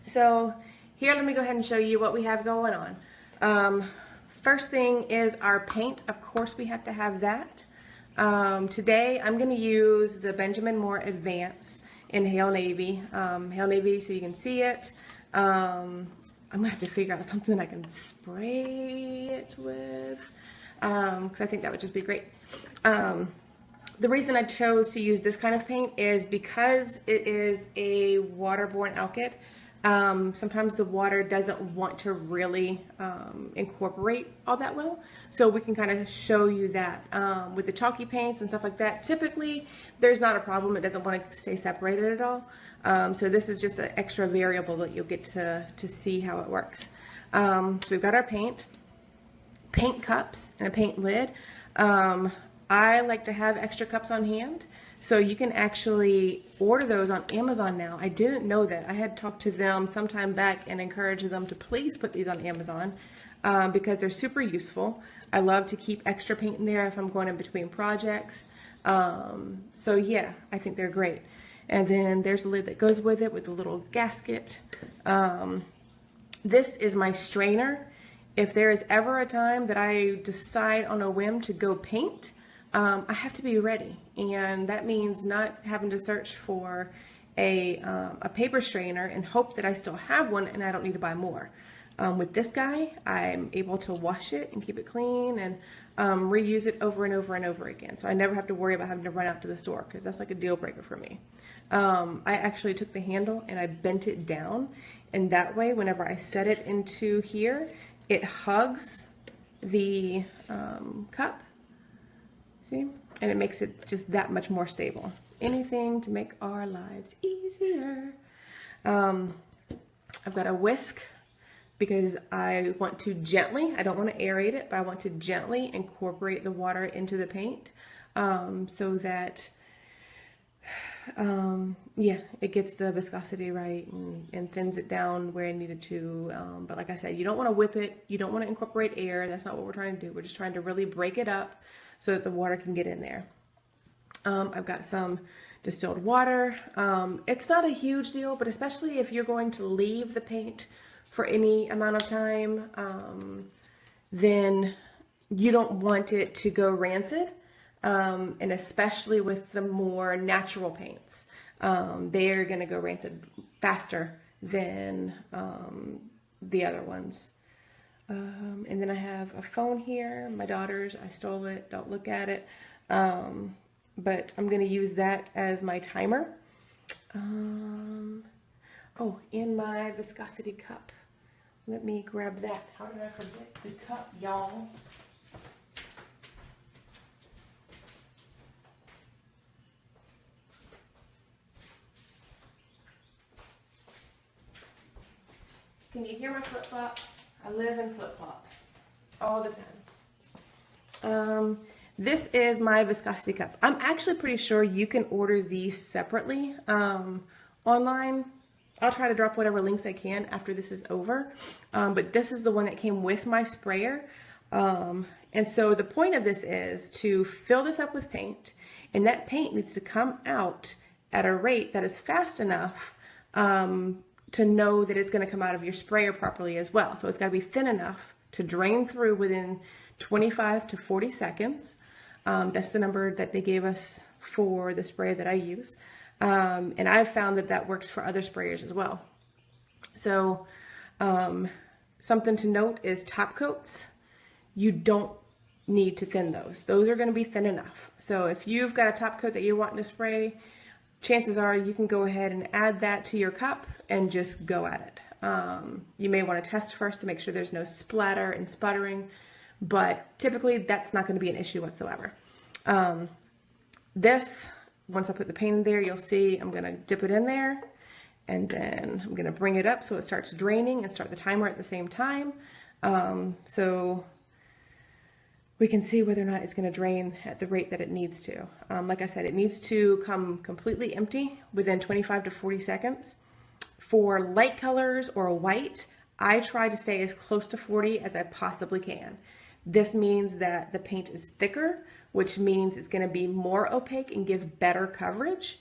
So here, let me go ahead and show you what we have going on. First thing is our paint. Of course, we have to have that. Today, I'm going to use the Benjamin Moore Advance in Hail Navy. Hail Navy, so you can see it. I'm going to have to figure out something that I can spray it with, because I think that would just be great. The reason I chose to use this kind of paint is because it is a waterborne alkyd. Sometimes the water doesn't want to really incorporate all that well, so we can kind of show you that with the chalky paints and stuff like that. Typically there's not a problem, it doesn't want to stay separated at all, so this is just an extra variable that you'll get to see how it works. So we've got our paint cups and a paint lid. I like to have extra cups on hand, so you can actually order those on Amazon now. I didn't know that. I had talked to them sometime back and encouraged them to please put these on Amazon because they're super useful. I love to keep extra paint in there if I'm going in between projects. So yeah, I think they're great. And then there's a lid that goes with it with a little gasket. This is my strainer. If there is ever a time that I decide on a whim to go paint, I have to be ready, and that means not having to search for a paper strainer and hope that I still have one and I don't need to buy more. With this guy, I'm able to wash it and keep it clean and reuse it over and over and over again. So I never have to worry about having to run out to the store, because that's like a deal breaker for me. I actually took the handle and I bent it down, and that way whenever I set it into here, it hugs the cup. See? And it makes it just that much more stable. Anything to make our lives easier. I've got a whisk because I want to gently, I don't want to aerate it, but I want to gently incorporate the water into the paint so that, yeah, it gets the viscosity right and thins it down where I need it to. But like I said, you don't want to whip it. You don't want to incorporate air. That's not what we're trying to do. We're just trying to really break it up so that the water can get in there. I've got some distilled water. It's not a huge deal, but especially if you're going to leave the paint for any amount of time, then you don't want it to go rancid. And especially with the more natural paints, they're going to go rancid faster than the other ones. And then I have a phone here, my daughter's. I stole it, don't look at it. But I'm going to use that as my timer. Oh, in my viscosity cup. Let me grab that. How did I forget the cup, y'all? Can you hear my flip-flops? I live in flip-flops all the time. This is my viscosity cup. I'm actually pretty sure you can order these separately online. I'll try to drop whatever links I can after this is over. But this is the one that came with my sprayer. And so the point of this is to fill this up with paint, and that paint needs to come out at a rate that is fast enough to know that it's going to come out of your sprayer properly as well. So it's got to be thin enough to drain through within 25 to 40 seconds. That's the number that they gave us for the sprayer that I use. And I've found that that works for other sprayers as well. So something to note is top coats. You don't need to thin those. Those are going to be thin enough. So if you've got a top coat that you're wanting to spray, chances are you can go ahead and add that to your cup and just go at it. You may want to test first to make sure there's no splatter and sputtering, but typically that's not going to be an issue whatsoever. This, once I put the paint in there, you'll see I'm going to dip it in there, and then I'm going to bring it up so it starts draining and start the timer at the same time. So we can see whether or not it's going to drain at the rate that it needs to. Like I said, it needs to come completely empty within 25 to 40 seconds. For light colors or white, I try to stay as close to 40 as I possibly can. This means that the paint is thicker, which means it's going to be more opaque and give better coverage.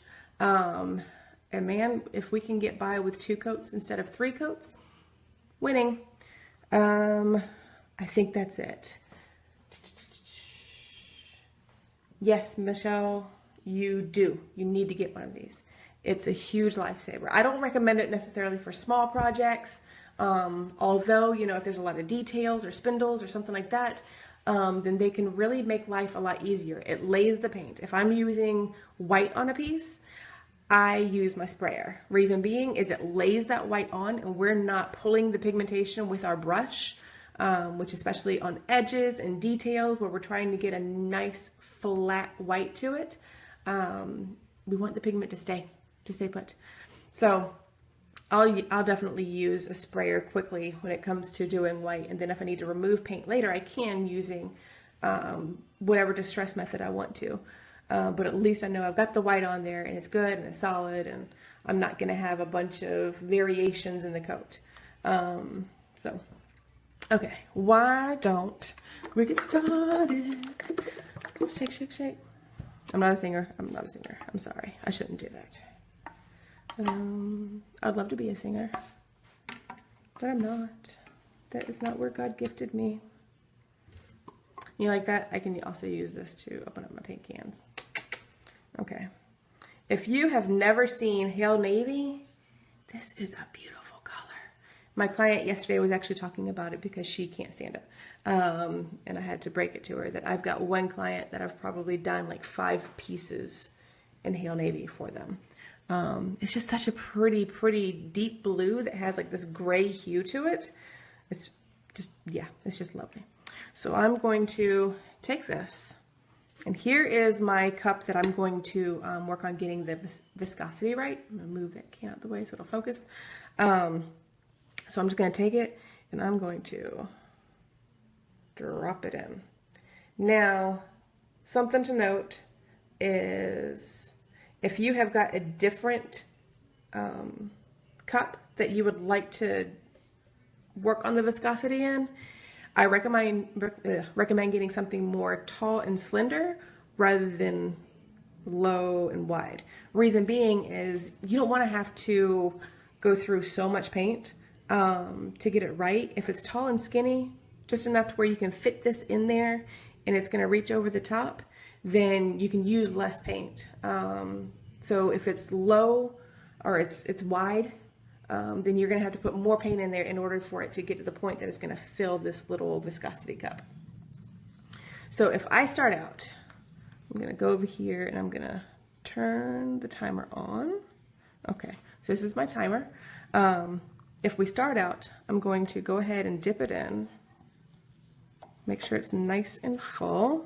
And man, if we can get by with 2 coats instead of 3 coats, winning. I think that's it. Yes, Michelle, you do. You need to get one of these. It's a huge lifesaver. I don't recommend it necessarily for small projects. Although, you know, if there's a lot of details or spindles or something like that, then they can really make life a lot easier. It lays the paint. If I'm using white on a piece, I use my sprayer. Reason being is it lays that white on and we're not pulling the pigmentation with our brush, which especially on edges and details where we're trying to get a nice flat white to it, we want the pigment to stay put. So I'll definitely use a sprayer quickly when it comes to doing white, and then if I need to remove paint later, I can using whatever distress method I want to. But at least I know I've got the white on there and it's good and it's solid, and I'm not going to have a bunch of variations in the coat. So, okay, why don't we get started? Shake, shake, shake. I'm not a singer. I'm sorry. I shouldn't do that. I'd love to be a singer, but I'm not. That is not where God gifted me. You like that? I can also use this to open up my paint cans. Okay. If you have never seen Hail Navy, this is a beautiful color. My client yesterday was actually talking about it because she can't stand it. And I had to break it to her that I've got one client that I've probably done like 5 pieces in Hail Navy for them. It's just such a pretty deep blue that has like this gray hue to it. It's just, yeah, it's just lovely. So I'm going to take this, and here is my cup that I'm going to work on getting the viscosity right. I'm going to move that can out the way so it'll focus. So I'm just going to take it and I'm going to drop it in. Now, something to note is if you have got a different cup that you would like to work on the viscosity in, I recommend getting something more tall and slender rather than low and wide. Reason being is you don't want to have to go through so much paint to get it right. If it's tall and skinny, just enough to where you can fit this in there and it's going to reach over the top, then you can use less paint. So if it's low or it's wide, then you're going to have to put more paint in there in order for it to get to the point that it's going to fill this little viscosity cup. So if I start out, I'm going to go over here and I'm going to turn the timer on. Okay, so this is my timer. If we start out, I'm going to go ahead and dip it in. Make sure it's nice and full.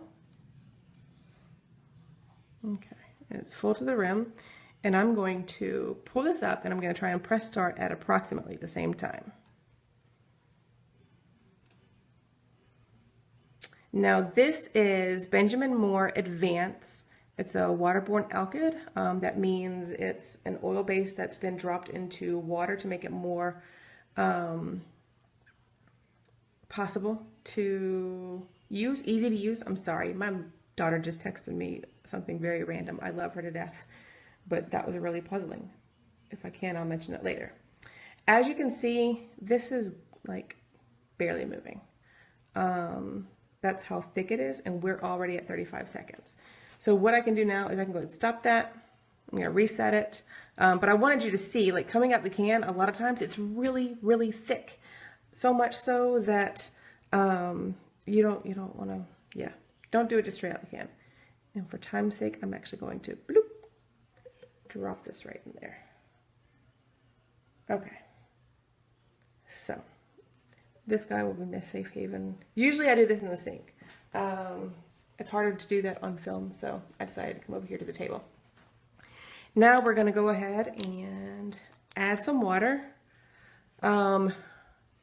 Okay, and it's full to the rim. And I'm going to pull this up and I'm going to try and press start at approximately the same time. Now this is Benjamin Moore Advance. It's a waterborne alkyd. That means it's an oil base that's been dropped into water to make it more possible to use, easy to use. I'm sorry, my daughter just texted me something very random. I love her to death. But that was really puzzling. If I can, I'll mention it later. As you can see, this is like barely moving. That's how thick it is, and we're already at 35 seconds. So what I can do now is I can go ahead and stop that. I'm gonna reset it. But I wanted you to see, like coming out the can, a lot of times it's really thick. So much so that you don't wanna, yeah, don't do it just straight out the can. And for time's sake, I'm actually going to bloop, drop this right in there. Okay, so this guy will be my safe haven. Usually I do this in the sink. It's harder to do that on film, so I decided to come over here to the table. Now we're going to go ahead and add some water. A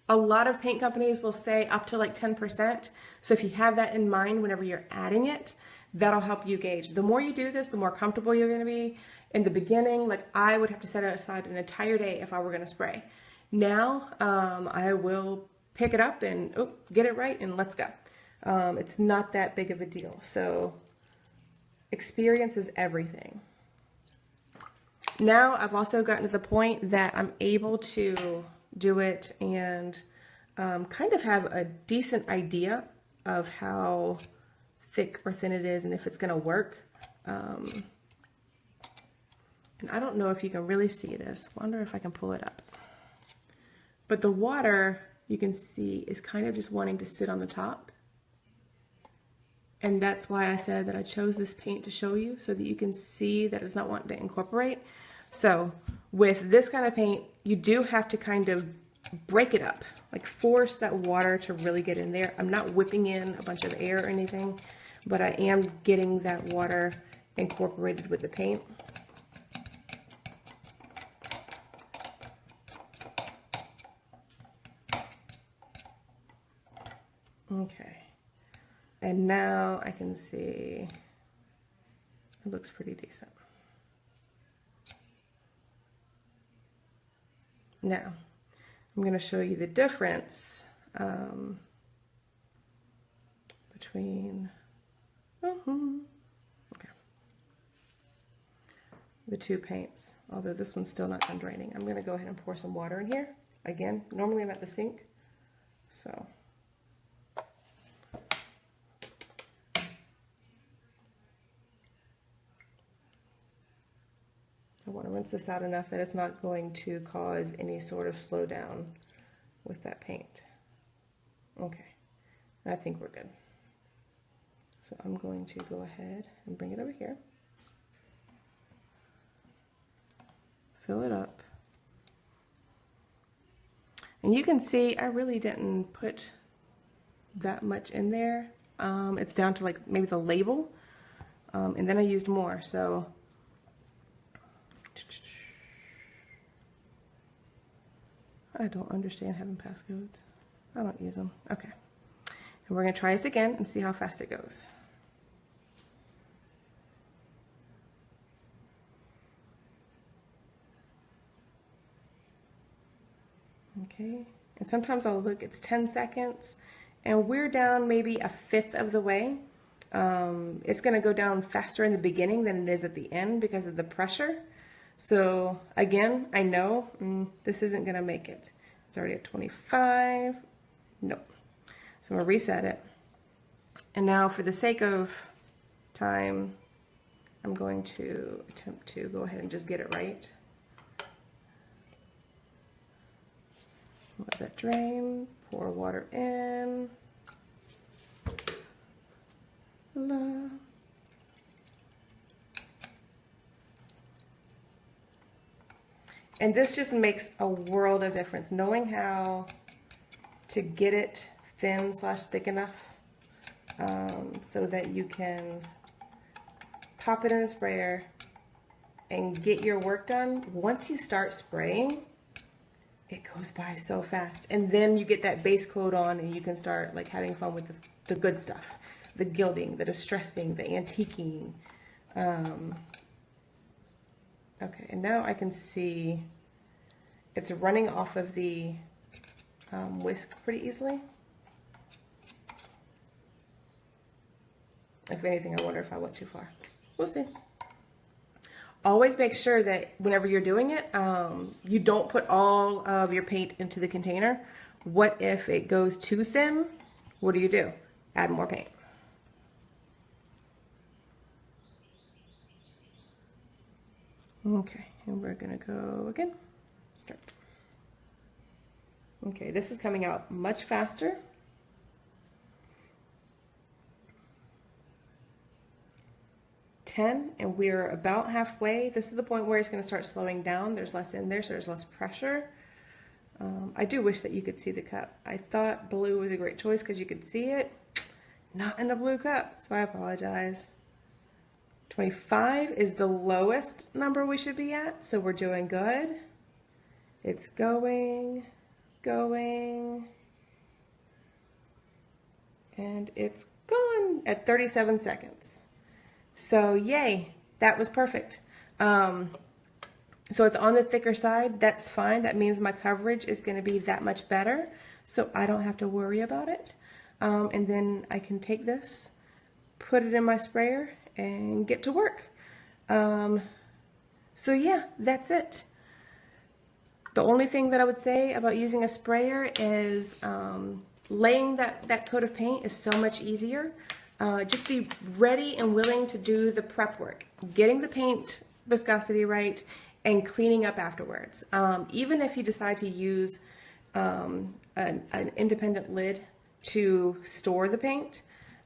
lot of paint companies will say up to like 10%. So if you have that in mind whenever you're adding it, that'll help you gauge. The more you do this, the more comfortable you're going to be. In the beginning, like I would have to set aside an entire day if I were going to spray. Now, I will pick it up and get it right and let's go. It's not that big of a deal. So experience is everything. Now I've also gotten to the point that I'm able to do it and kind of have a decent idea of how thick or thin it is and if it's going to work. And I don't know if you can really see this. Wonder if I can pull it up. But the water, you can see, is kind of just wanting to sit on the top. And that's why I said that I chose this paint to show you, so that you can see that it's not wanting to incorporate. So with this kind of paint, you do have to kind of break it up, like force that water to really get in there. I'm not whipping in a bunch of air or anything, but I am getting that water incorporated with the paint. Okay, and now I can see it looks pretty decent. Now, I'm going to show you the difference between the two paints, although this one's still not done draining. I'm going to go ahead and pour some water in here. Again, normally I'm at the sink, so. I want to rinse this out enough that it's not going to cause any sort of slowdown with that paint. Okay, I think we're good. So I'm going to go ahead and bring it over here. Fill it up. And you can see I really didn't put that much in there. It's down to like maybe the label. And then I used more, so. I don't understand having passcodes. I don't use them. Okay. And we're going to try this again and see how fast it goes. Okay. And sometimes I'll look, it's 10 seconds, and we're down maybe a fifth of the way. It's going to go down faster in the beginning than it is at the end because of the pressure. So again, I know this isn't going to make it. It's already at 25. Nope. So I'm going to reset it. And now for the sake of time, I'm going to attempt to go ahead and just get it right. Let that drain, pour water in. La. And this just makes a world of difference, knowing how to get it thin / thick enough so that you can pop it in the sprayer and get your work done. Once you start spraying, it goes by so fast. And then you get that base coat on and you can start like having fun with the good stuff, the gilding, the distressing, the antiquing. Okay, and now I can see it's running off of the whisk pretty easily. If anything, I wonder if I went too far. We'll see. Always make sure that whenever you're doing it, you don't put all of your paint into the container. What if it goes too thin? What do? Add more paint. Okay, and we're gonna go again. Start. Okay, this is coming out much faster. And we're about halfway. This is the point where it's going to start slowing down. There's less in there, so there's less pressure. I do wish that you could see the cup. I thought blue was a great choice because you could see it. Not in the blue cup, so I apologize. 25 is the lowest number we should be at, so we're doing good. It's going, and it's gone at 37 seconds. So yay, that was perfect. So it's on the thicker side. That's fine. That means my coverage is going to be that much better, so I don't have to worry about it. And then I can take this, put it in my sprayer, and get to work. So yeah, that's it. The only thing that I would say about using a sprayer is laying that coat of paint is so much easier. Just be ready and willing to do the prep work, getting the paint viscosity right and cleaning up afterwards. Even if you decide to use an independent lid to store the paint,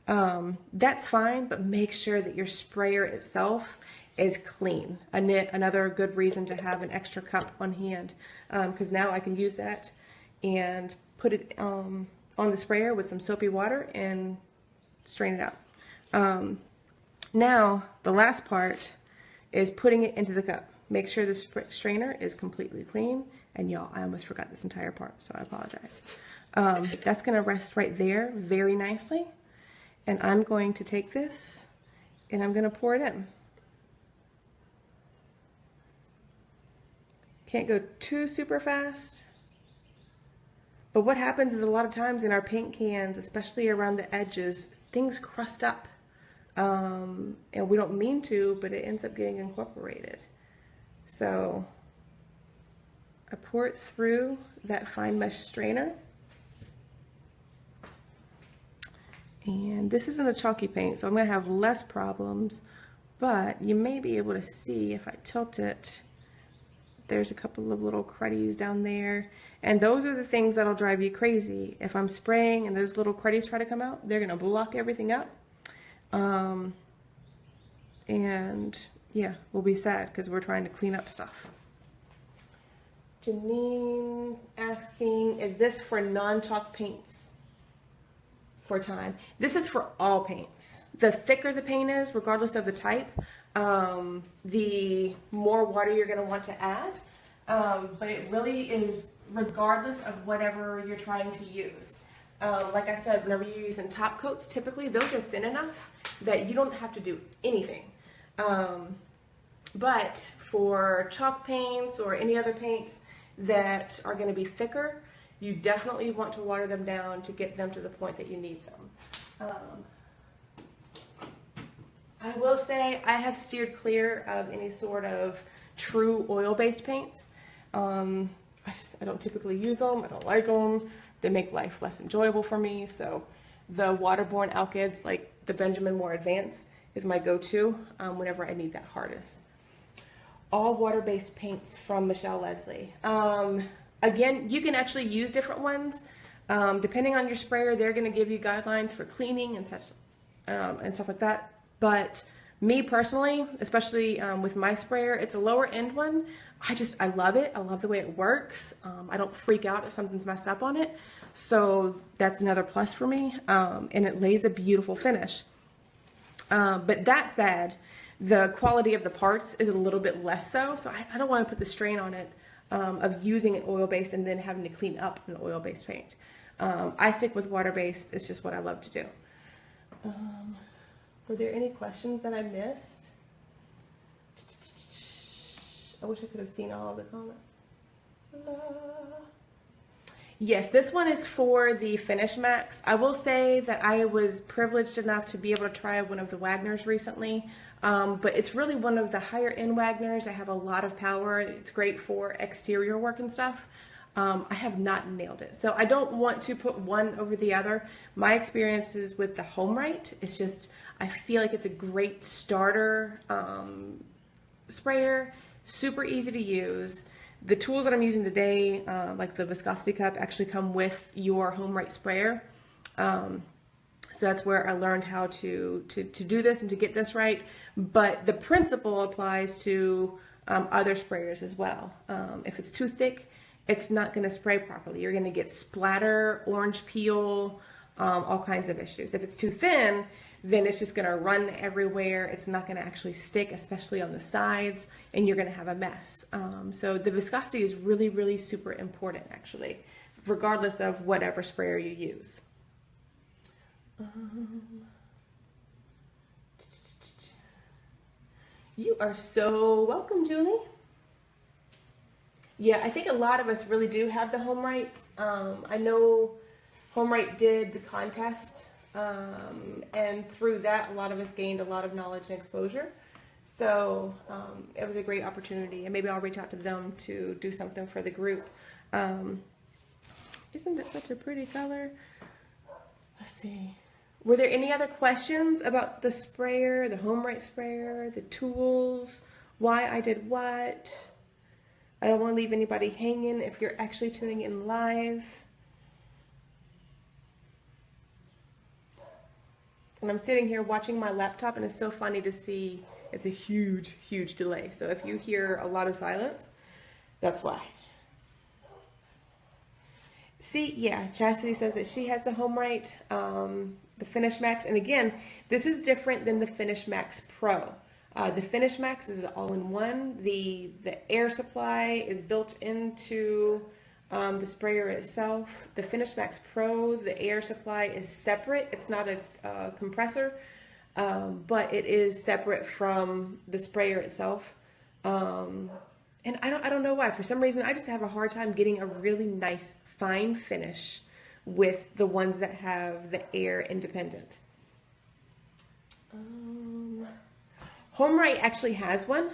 that's fine, but make sure that your sprayer itself is clean. Another good reason to have an extra cup on hand, because now I can use that and put it on the sprayer with some soapy water and strain it out. Now the last part is putting it into the cup. Make sure the strainer is completely clean. And y'all, I almost forgot this entire part, so I apologize. That's gonna rest right there very nicely. And I'm going to take this and I'm gonna pour it in. Can't go too super fast. But what happens is a lot of times in our paint cans, especially around the edges, things crust up. And we don't mean to, but it ends up getting incorporated. So I pour it through that fine mesh strainer. And this isn't a chalky paint, so I'm gonna have less problems, but you may be able to see if I tilt it, there's a couple of little cruddies down there. And those are the things that'll drive you crazy. If I'm spraying and those little cruddies try to come out, they're gonna block everything up. And yeah, we'll be sad because we're trying to clean up stuff. Janine asking, is this for non-chalk paints for time? This is for all paints. The thicker the paint is, regardless of the type, the more water you're going to want to add. But it really is regardless of whatever you're trying to use. Like I said, whenever you're using top coats, typically those are thin enough that you don't have to do anything. But for chalk paints or any other paints that are going to be thicker, you definitely want to water them down to get them to the point that you need them. I will say I have steered clear of any sort of true oil-based paints. I don't typically use them. I don't like them. They make life less enjoyable for me. So the waterborne alkyds like the Benjamin Moore Advanced is my go-to whenever I need that hardest. All water-based paints from Michelle Leslie. Again, you can actually use different ones. Depending on your sprayer, they're going to give you guidelines for cleaning and such and stuff like that. But me personally, especially with my sprayer, it's a lower end one. I love it. I love the way it works. I don't freak out if something's messed up on it. So that's another plus for me. And it lays a beautiful finish. But that said, the quality of the parts is a little bit less so. So I don't want to put the strain on it of using an oil-based and then having to clean up an oil-based paint. I stick with water-based. It's just what I love to do. Were there any questions that I missed? I wish I could have seen all of the comments. Yes, this one is for the Finish Max. I will say that I was privileged enough to be able to try one of the Wagners recently, but it's really one of the higher end Wagners. I have a lot of power. It's great for exterior work and stuff. I have not nailed it. So I don't want to put one over the other. My experiences with the HomeRite, it's just, I feel like it's a great starter sprayer, super easy to use. The tools that I'm using today, like the viscosity cup, actually come with your HomeRite sprayer. So that's where I learned how to do this and to get this right. But the principle applies to other sprayers as well. If it's too thick, it's not going to spray properly. You're going to get splatter, orange peel, all kinds of issues. If it's too thin, then it's just going to run everywhere. It's not going to actually stick, especially on the sides, and you're going to have a mess. So the viscosity is really, really super important, actually, regardless of whatever sprayer you use. You are so welcome, Julie. Yeah, I think a lot of us really do have the HomeRites. I know HomeRite did the contest, and through that, a lot of us gained a lot of knowledge and exposure. So it was a great opportunity, and maybe I'll reach out to them to do something for the group. Isn't it such a pretty color? Let's see. Were there any other questions about the sprayer, the HomeRite sprayer, the tools, why I did what? I don't want to leave anybody hanging if you're actually tuning in live. And I'm sitting here watching my laptop, and it's so funny to see it's a huge, huge delay. So if you hear a lot of silence, that's why. See, yeah, Chastity says that she has the HomeRite, the Finish Max. And again, this is different than the Finish Max Pro. The Finish Max is all-in-one. The air supply is built into the sprayer itself. The Finish Max Pro, the air supply is separate. It's not a compressor, but it is separate from the sprayer itself. And I don't know why. For some reason, I just have a hard time getting a really nice fine finish with the ones that have the air independent. HomeRite actually has one.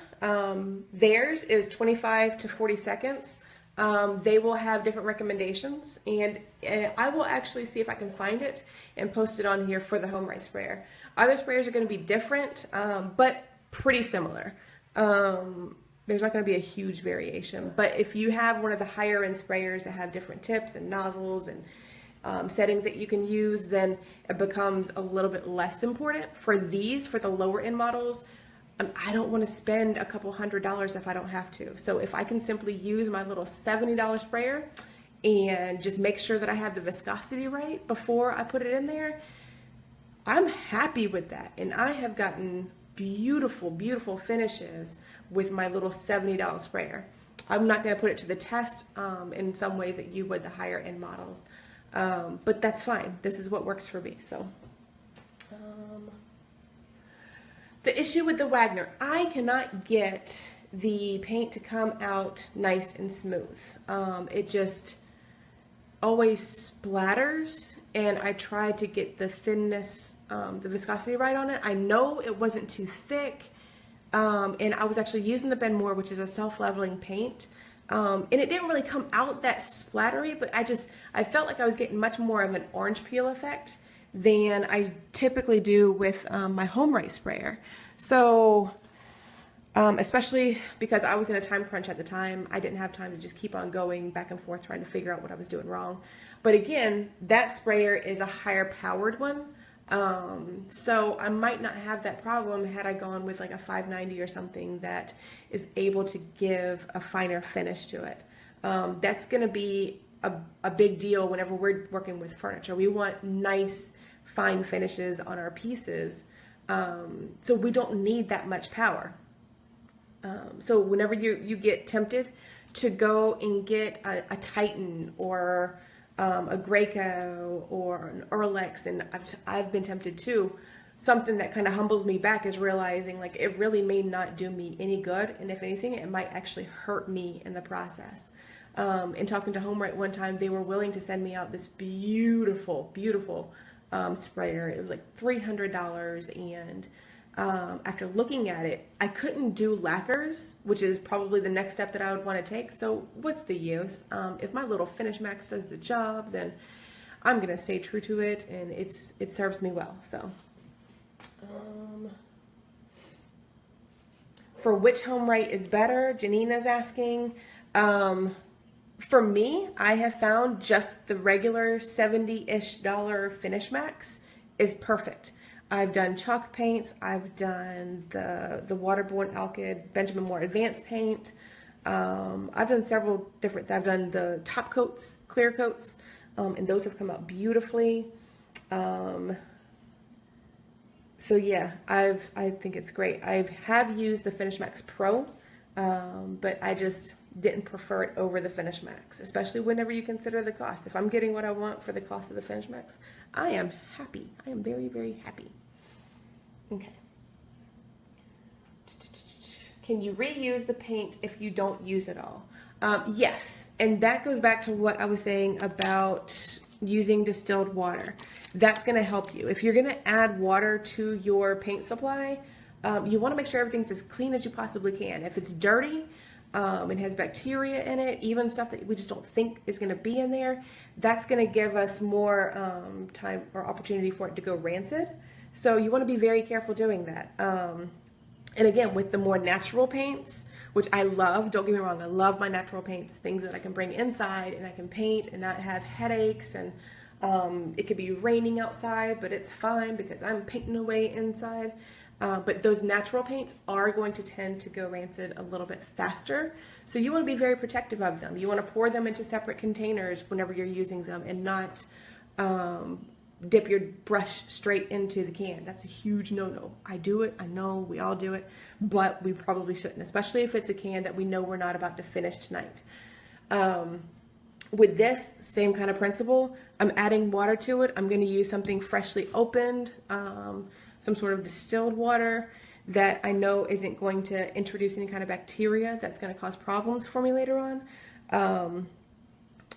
Theirs is 25 to 40 seconds. They will have different recommendations, and I will actually see if I can find it and post it on here for the HomeRite sprayer. Other sprayers are going to be different, but pretty similar. There's not going to be a huge variation, but if you have one of the higher end sprayers that have different tips and nozzles and settings that you can use, then it becomes a little bit less important. For these, for the lower end models, I don't want to spend a couple $100s if I don't have to. So if I can simply use my little $70 sprayer and just make sure that I have the viscosity right before I put it in there, I'm happy with that. And I have gotten beautiful, beautiful finishes with my little $70 sprayer. I'm not going to put it to the test in some ways that you would the higher end models. But that's fine. This is what works for me. So the issue with the Wagner, I cannot get the paint to come out nice and smooth. It just always splatters, and I tried to get the thinness, the viscosity right on it. I know it wasn't too thick, and I was actually using the Ben Moore, which is a self-leveling paint, and it didn't really come out that splattery, but I felt like I was getting much more of an orange peel effect than I typically do with my HomeRite sprayer. So especially because I was in a time crunch at the time, I didn't have time to just keep on going back and forth trying to figure out what I was doing wrong. But again, that sprayer is a higher powered one, so I might not have that problem had I gone with like a 590 or something that is able to give a finer finish to it. That's going to be a big deal whenever we're working with furniture. We want nice fine finishes on our pieces, so we don't need that much power. So whenever you get tempted to go and get a Titan or a Graco or an Erlex, and I've been tempted too, something that kind of humbles me back is realizing like it really may not do me any good, and if anything it might actually hurt me in the process. In talking to HomeRite one time, they were willing to send me out this beautiful, beautiful sprayer. It was like $300, and after looking at it, I couldn't do lacquers, which is probably the next step that I would want to take. So what's the use? If my little Finish Max does the job, then I'm going to stay true to it, and it serves me well. So for which HomeRite is better, Janina's asking. For me, I have found just the regular $70-ish Finish Max is perfect. I've done chalk paints, I've done the waterborne alkyd Benjamin Moore advanced paint. I've done several different, I've done the top coats, clear coats, and those have come out beautifully. So yeah, I think it's great. I have used the Finish Max Pro, but I just didn't prefer it over the Finish Max, especially whenever you consider the cost. If I'm getting what I want for the cost of the Finish Max, I am happy. I am very, very happy. Okay. Can you reuse the paint if you don't use it all? Yes, and that goes back to what I was saying about using distilled water. That's going to help you. If you're going to add water to your paint supply, You want to make sure everything's as clean as you possibly can. If it's dirty, and has bacteria in it, even stuff that we just don't think is going to be in there, that's going to give us more time or opportunity for it to go rancid. So you want to be very careful doing that. And again, with the more natural paints, which I love, don't get me wrong, I love my natural paints, things that I can bring inside and I can paint and not have headaches, and it could be raining outside, but it's fine because I'm painting away inside. But those natural paints are going to tend to go rancid a little bit faster. So you want to be very protective of them. You want to pour them into separate containers whenever you're using them, and not dip your brush straight into the can. That's a huge no-no. I do it, I know, we all do it, but we probably shouldn't, especially if it's a can that we know we're not about to finish tonight. With this, same kind of principle. I'm adding water to it. I'm going to use something freshly opened, some sort of distilled water that I know isn't going to introduce any kind of bacteria that's going to cause problems for me later on.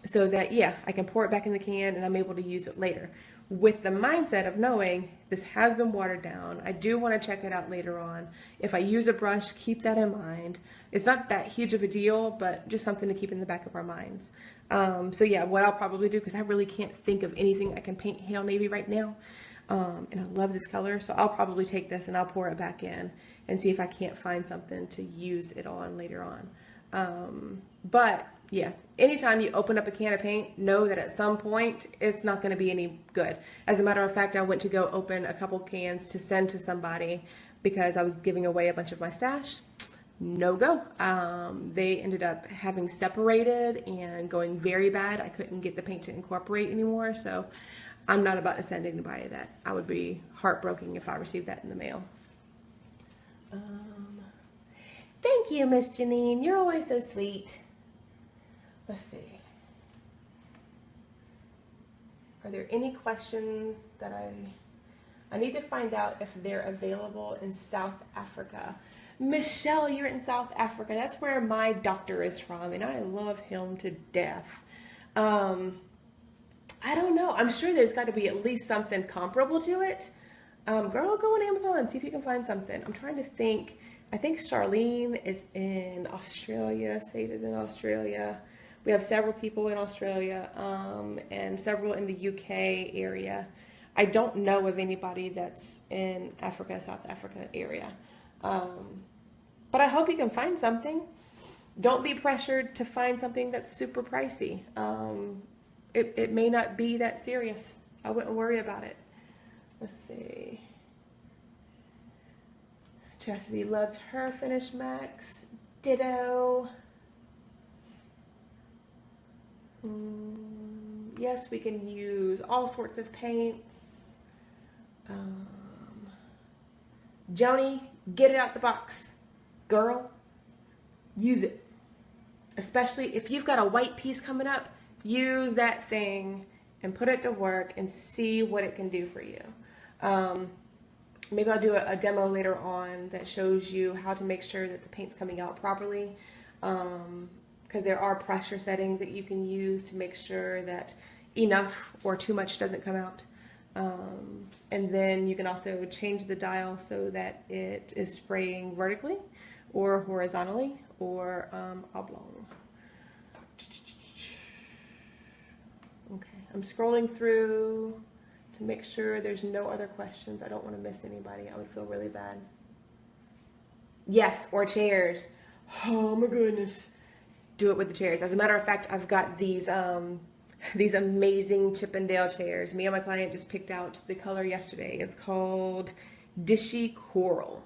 So that, yeah, I can pour it back in the can and I'm able to use it later, with the mindset of knowing this has been watered down. I do want to check it out later on. If I use a brush, keep that in mind. It's not that huge of a deal, but just something to keep in the back of our minds. So yeah, what I'll probably do, because I really can't think of anything I can paint Hail Navy right now, and I love this color, so I'll probably take this and I'll pour it back in and see if I can't find something to use it on later on. But yeah, anytime you open up a can of paint, know that at some point it's not going to be any good. As a matter of fact, I went to go open a couple cans to send to somebody because I was giving away a bunch of my stash. No go. They ended up having separated and going very bad. I couldn't get the paint to incorporate anymore, so I'm not about to send anybody that. I would be heartbroken if I received that in the mail. Thank you, Miss Janine. You're always so sweet. Let's see. Are there any questions that I need to find out if they're available in South Africa? Michelle, you're in South Africa. That's where my doctor is from, and I love him to death. I don't know. I'm sure there's got to be at least something comparable to it. Girl, go on Amazon, see if you can find something. I'm trying to think. I think Charlene is in Australia. Sade is in Australia. We have several people in Australia, and several in the UK area. I don't know of anybody that's in Africa, South Africa area. But I hope you can find something. Don't be pressured to find something that's super pricey. It may not be that serious. I wouldn't worry about it. Let's see. Chastity loves her Finish Max. Ditto. Yes, we can use all sorts of paints. Joni, get it out the box. Girl, use it. Especially if you've got a white piece coming up, use that thing and put it to work and see what it can do for you. Maybe I'll do a demo later on that shows you how to make sure that the paint's coming out properly. Because there are pressure settings that you can use to make sure that enough or too much doesn't come out. And then you can also change the dial so that it is spraying vertically or horizontally or oblong. Okay, I'm scrolling through to make sure there's no other questions. I don't want to miss anybody. I would feel really bad. Yes, or chairs. Oh my goodness. Do it with the chairs. As a matter of fact, I've got these amazing Chippendale chairs. Me and my client just picked out the color yesterday. It's called Dishy Coral.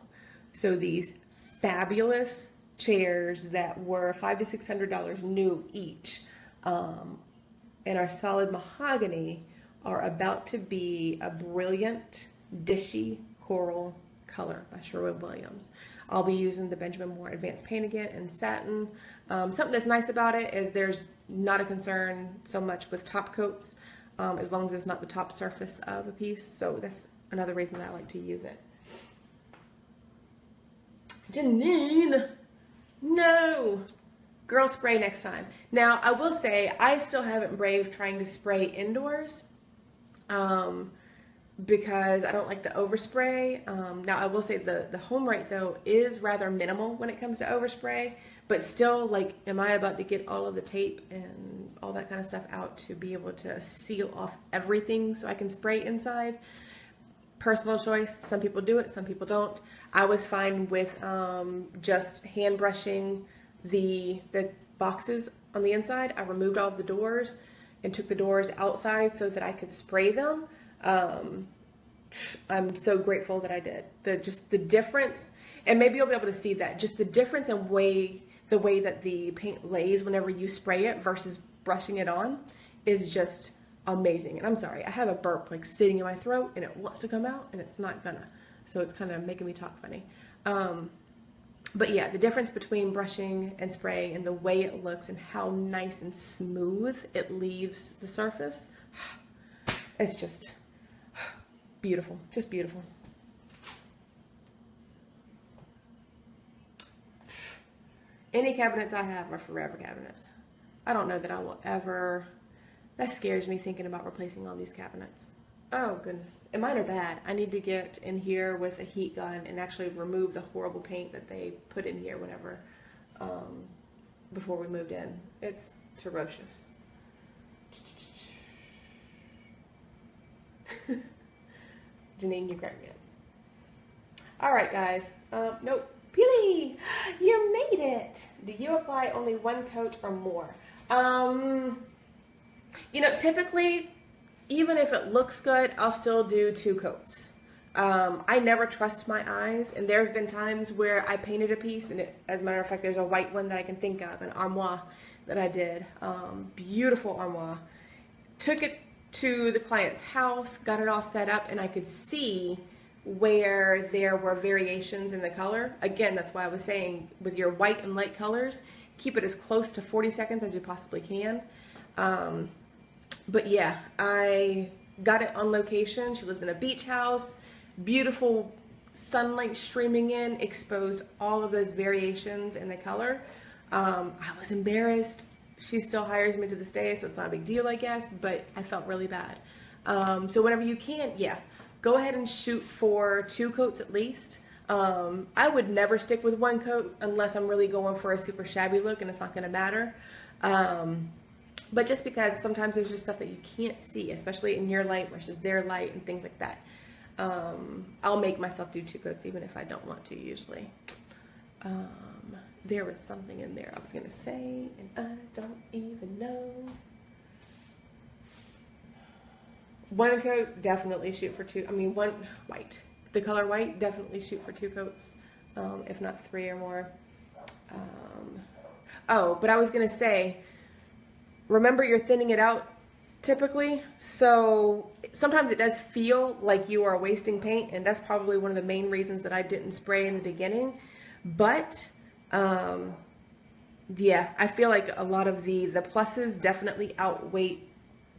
So these fabulous chairs that were $500 to $600 new each, and our solid mahogany are about to be a brilliant Dishy Coral color by Sherwin-Williams. I'll be using the Benjamin Moore Advanced Paint again in satin. Something that's nice about it is there's not a concern so much with top coats, as long as it's not the top surface of a piece. So that's another reason that I like to use it. Janine, no. Girl, spray next time. Now, I will say, I still haven't braved trying to spray indoors. because I don't like the overspray. Now I will say the home rate though is rather minimal when it comes to overspray, but still, like, am I about to get all of the tape and all that kind of stuff out to be able to seal off everything so I can spray inside? Personal choice. Some people do it, some people don't. I was fine with just hand brushing the boxes on the inside. I removed all of the doors and took the doors outside so that I could spray them. I'm so grateful that I did. Just the difference, and maybe you'll be able to see that, just the difference in the way that the paint lays whenever you spray it versus brushing it on is just amazing. And I'm sorry, I have a burp like sitting in my throat and it wants to come out and it's not gonna. So it's kind of making me talk funny. But yeah, the difference between brushing and spraying and the way it looks and how nice and smooth it leaves the surface, it's just beautiful, just beautiful. Any cabinets I have are forever cabinets. I don't know that I will ever, that scares me thinking about replacing all these cabinets. Oh goodness, and mine are bad. I need to get in here with a heat gun and actually remove the horrible paint that they put in here whenever, before we moved in. It's ferocious. Janine, you cracked me up. All right, guys. Nope. Peely, you made it. Do you apply only one coat or more? You know, typically, even if it looks good, I'll still do 2 coats. I never trust my eyes, and there have been times where I painted a piece, and as a matter of fact, there's a white one that I can think of, an armoire that I did. Beautiful armoire. Took it to the client's house, got it all set up, and I could see where there were variations in the color. Again, that's why I was saying with your white and light colors, keep it as close to 40 seconds as you possibly can. But yeah, I got it on location. She lives in a beach house, beautiful sunlight streaming in, exposed all of those variations in the color. I was embarrassed. She still hires me to this day, so it's not a big deal, I guess, but I felt really bad. So whenever you can, yeah, go ahead and shoot for 2 coats at least. I would never stick with 1 coat unless I'm really going for a super shabby look and it's not going to matter. But just because sometimes there's just stuff that you can't see, especially in your light versus their light and things like that. I'll make myself do 2 coats even if I don't want to usually. There was something in there I was going to say and I don't even know. 1 coat, definitely shoot for 2. I mean, 1 white. The color white, definitely shoot for 2 coats, if not 3 or more. Oh, but I was going to say, remember you're thinning it out typically, so sometimes it does feel like you are wasting paint, and that's probably one of the main reasons that I didn't spray in the beginning. But yeah, I feel like a lot of the pluses definitely outweigh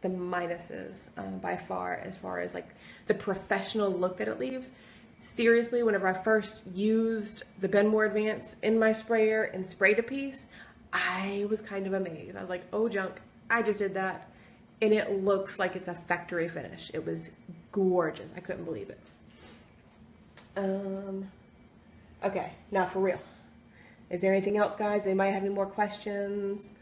the minuses by far as like the professional look that it leaves. Seriously, whenever I first used the Benmore Advance in my sprayer and sprayed a piece, I was kind of amazed. I was like, oh junk, I just did that and it looks like it's a factory finish. It was gorgeous. I couldn't believe it. Okay, now for real. Is there anything else, guys? Anybody have any more questions?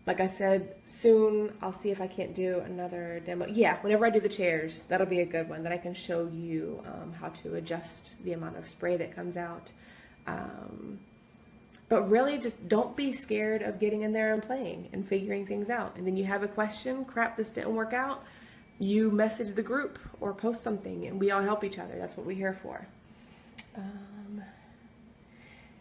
Like I said, soon I'll see if I can't do another demo. Yeah, whenever I do the chairs, that'll be a good one that I can show you how to adjust the amount of spray that comes out. But really just don't be scared of getting in there and playing and figuring things out. And then you have a question, crap, this didn't work out, you message the group or post something and we all help each other. That's what we're here for.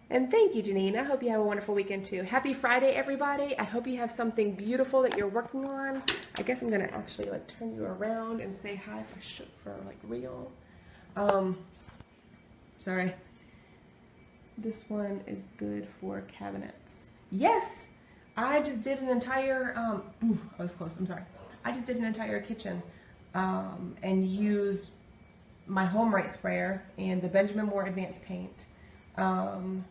And thank you, Janine. I hope you have a wonderful weekend too. Happy Friday, everybody. I hope you have something beautiful that you're working on. I guess I'm gonna actually like turn you around and say hi for like real. Sorry. This one is good for cabinets. Yes, I just did an entire, I was close, I'm sorry. I just did an entire kitchen and used my home right sprayer and the Benjamin Moore Advanced Paint on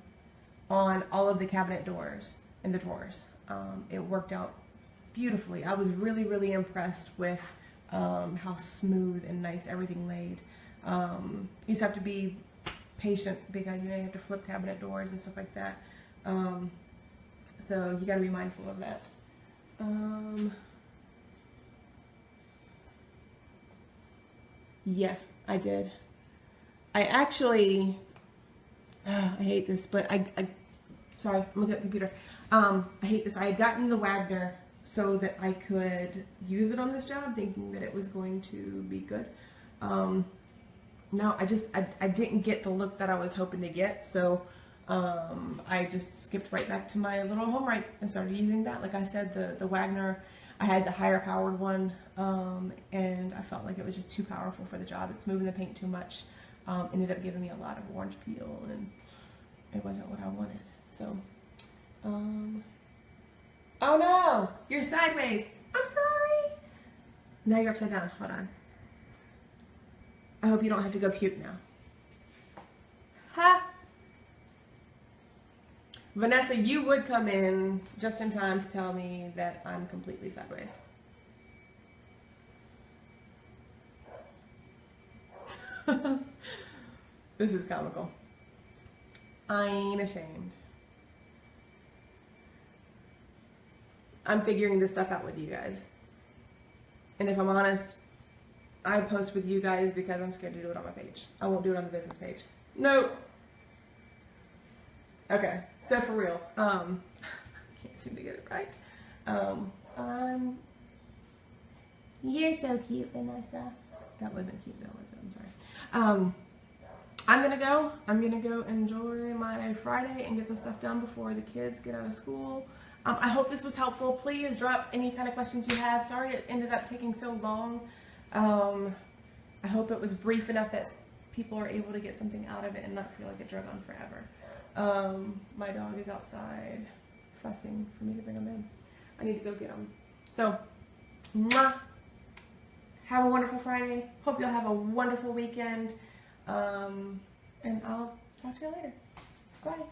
all of the cabinet doors and the drawers. It worked out beautifully. I was really, really impressed with how smooth and nice everything laid. You just have to be patient because, you know, you have to flip cabinet doors and stuff like that. So you got to be mindful of that. Yeah, I did. I actually, I hate this, but sorry, I'm looking at the computer. I hate this. I had gotten the Wagner so that I could use it on this job, thinking that it was going to be good. No, I didn't get the look that I was hoping to get, so I just skipped right back to my little home right and started using that. Like I said, the Wagner, I had the higher powered one, and I felt like it was just too powerful for the job. It's moving the paint too much. Ended up giving me a lot of orange peel, and it wasn't what I wanted. So, oh no, you're sideways. I'm sorry. Now you're upside down. Hold on. I hope you don't have to go puke now. Ha! Vanessa, you would come in just in time to tell me that I'm completely sideways. This is comical. I ain't ashamed. I'm figuring this stuff out with you guys. And if I'm honest, I post with you guys because I'm scared to do it on my page. I won't do it on the business page. No. Okay, so for real, I can't seem to get it right. You're so cute, Vanessa. That wasn't cute, though, was it? I'm sorry. I'm gonna go enjoy my Friday and get some stuff done before the kids get out of school. I hope this was helpful. Please drop any kind of questions you have. Sorry it ended up taking so long. I hope it was brief enough that people are able to get something out of it and not feel like it drug on forever. My dog is outside fussing for me to bring him in. I need to go get him. So, mwah. Have a wonderful Friday. Hope you'll have a wonderful weekend. And I'll talk to you later. Bye.